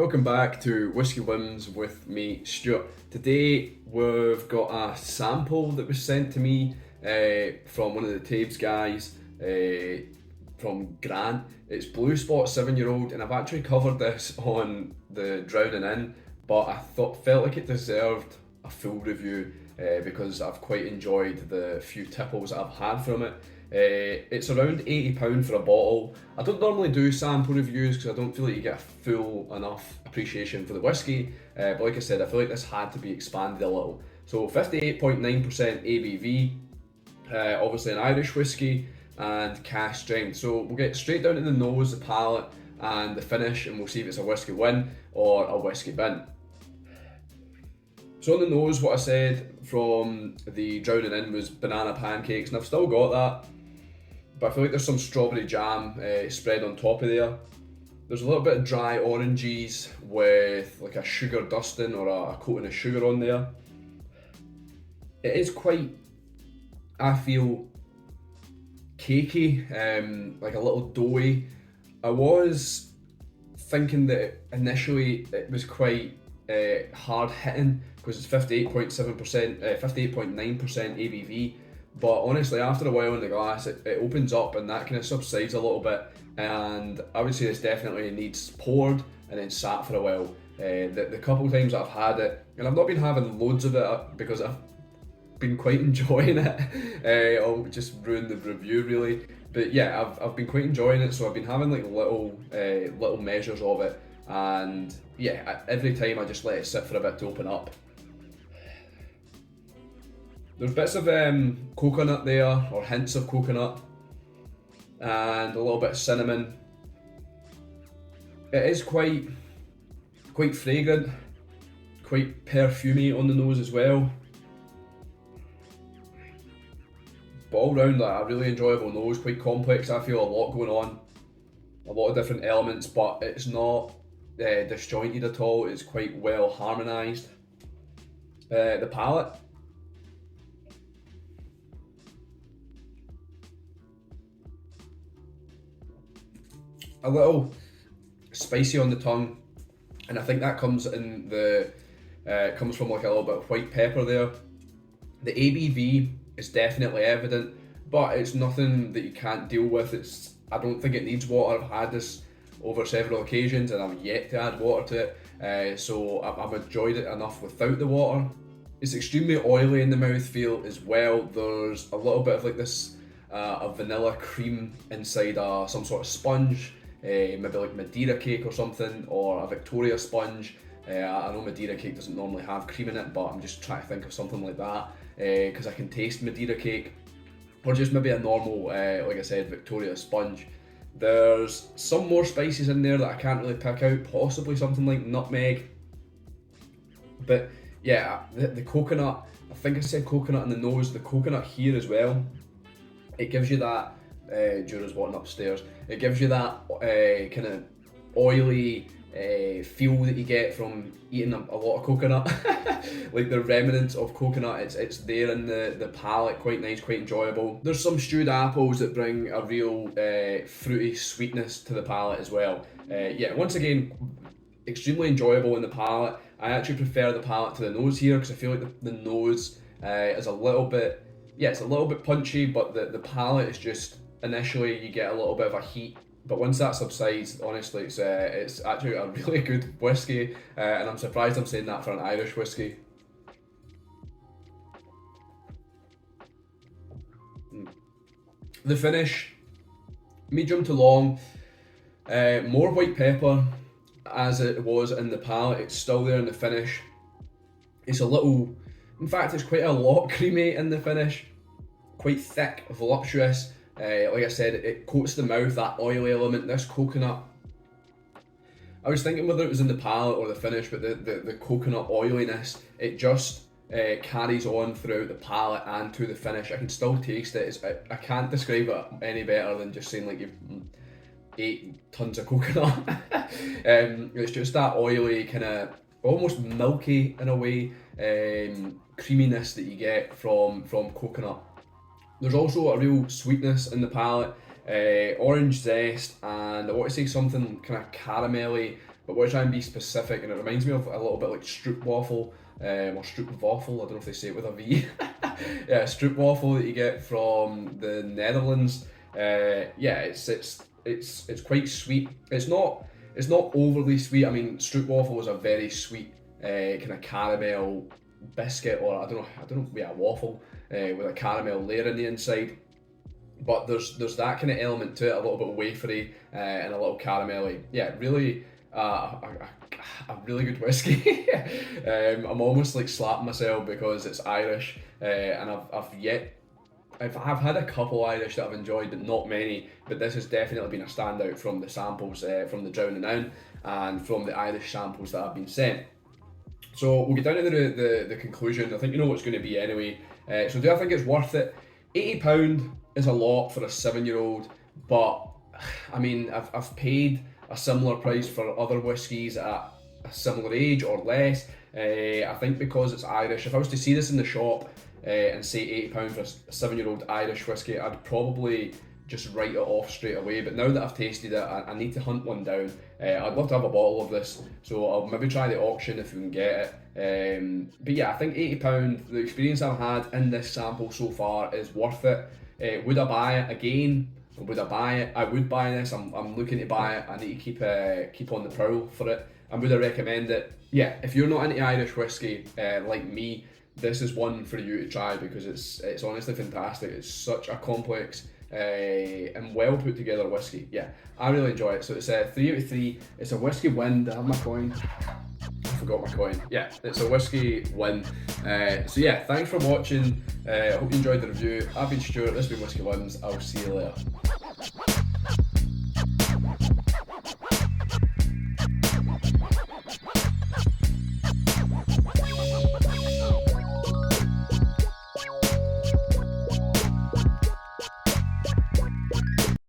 Welcome back to Whisky Whims with me, Stuart. Today we've got a sample that was sent to me from one of the Tabes guys from Grant. It's Blue Spot 7-year-old, and I've actually covered this on the Drowning In, but I felt like it deserved a full review because I've quite enjoyed the few tipples I've had from it. It's around £80 for a bottle. I don't normally do sample reviews because I don't feel like you get a full enough appreciation for the whiskey, but like I said, I feel like this had to be expanded a little. So 58.9% ABV, obviously an Irish whiskey and cask strength. So we'll get straight down to the nose, the palate and the finish, and we'll see if it's a Whisky Win or a Whisky Bin. So on the nose, what I said from the Drowning In was banana pancakes, and I've still got that, but I feel like there's some strawberry jam spread on top of there. There's a little bit of dry oranges with like a sugar dusting or a coating of sugar on there. It is quite, I feel, cakey, like a little doughy. I was thinking that initially it was quite hard hitting because it's 58.7%, 58.9% ABV. But honestly, after a while in the glass, it opens up and that kind of subsides a little bit. And I would say this definitely needs poured and then sat for a while. The couple times that I've had it, and I've not been having loads of it because I've been quite enjoying it. I'll just ruin the review really. But yeah, I've been quite enjoying it, so I've been having like little measures of it. And yeah, every time I just let it sit for a bit to open up. There's bits of coconut there, or hints of coconut, and a little bit of cinnamon. It is quite fragrant, quite perfumey on the nose as well. But all round, like, a really enjoyable nose, quite complex. I feel a lot going on, a lot of different elements, but it's not disjointed at all. It's quite well harmonised. The palate. A little spicy on the tongue, and I think that comes in comes from like a little bit of white pepper there. The ABV is definitely evident, but it's nothing that you can't deal with. I don't think it needs water. I've had this over several occasions and I've yet to add water to it, so I've enjoyed it enough without the water. It's extremely oily in the mouthfeel as well. There's a little bit of like this a vanilla cream inside some sort of sponge. Maybe like Madeira cake or something, or a Victoria sponge. I know Madeira cake doesn't normally have cream in it, but I'm just trying to think of something like that because I can taste Madeira cake, or just maybe a normal, like I said, Victoria sponge. There's some more spices in there that I can't really pick out, possibly something like nutmeg. But yeah, the coconut, I think I said coconut in the nose, the coconut here as well, it gives you that, Jura's walking upstairs, it gives you that kind of oily feel that you get from eating a lot of coconut. Like the remnants of coconut, it's there in the palate, quite nice, quite enjoyable. There's some stewed apples that bring a real fruity sweetness to the palate as well. Yeah, once again, extremely enjoyable in the palate. I actually prefer the palate to the nose here because I feel like the nose is a little bit, yeah, it's a little bit punchy, but the palate is just, initially you get a little bit of a heat, but once that subsides, honestly, it's actually a really good whiskey, and I'm surprised I'm saying that for an Irish whiskey. The finish, medium to long, more white pepper as it was in the palate. It's still there in the finish. It's a little, in fact, it's quite a lot creamy in the finish, quite thick, voluptuous. Like I said, it coats the mouth, that oily element, this coconut. I was thinking whether it was in the palate or the finish, but the coconut oiliness, it just carries on throughout the palate and to the finish. I can still taste it. I can't describe it any better than just saying like you've ate tons of coconut. It's just that oily, kind of almost milky in a way, creaminess that you get from coconut. There's also a real sweetness in the palate, orange zest, and I want to say something kind of caramelly but we're trying to be specific, and it reminds me of a little bit like stroopwafel, or stroopwafel, I don't know if they say it with a V. Yeah, stroopwafel that you get from the Netherlands. Yeah, it's quite sweet. It's not overly sweet. I mean, stroopwafel is a very sweet kind of caramel biscuit, or I don't know, yeah, waffle with a caramel layer in the inside. But there's that kind of element to it, a little bit wafery and a little caramelly. Yeah, really a really good whiskey. I'm almost like slapping myself because it's Irish, and I've had a couple Irish that I've enjoyed, but not many. But this has definitely been a standout from the samples from the Drown and Down and from the Irish samples that have been sent. So we'll get down to the conclusion. I think you know what it's going to be anyway. So do I think it's worth it? £80 is a lot for a 7-year-old, but I mean I've paid a similar price for other whiskies at a similar age or less. I think because it's Irish, if I was to see this in the shop and say £80 for a 7-year-old Irish whiskey, I'd probably just write it off straight away. But now that I've tasted it, I need to hunt one down. I'd love to have a bottle of this, so I'll maybe try the auction if we can get it. But yeah, I think £80, the experience I've had in this sample so far is worth it. Would I buy it again? Would I buy it? I would buy this. I'm looking to buy it. I need to keep on the prowl for it. And would I recommend it? Yeah, if you're not into Irish whiskey like me, this is one for you to try because it's honestly fantastic. It's such a complex and well put together whiskey. Yeah, I really enjoy it. So it's a 3 out of 3. It's a Whisky Win. Do I have my coin? I forgot my coin. Yeah, it's a Whisky Win. So yeah, thanks for watching. I hope you enjoyed the review. I've been Stuart. This has been Whisky Wins. I'll see you later.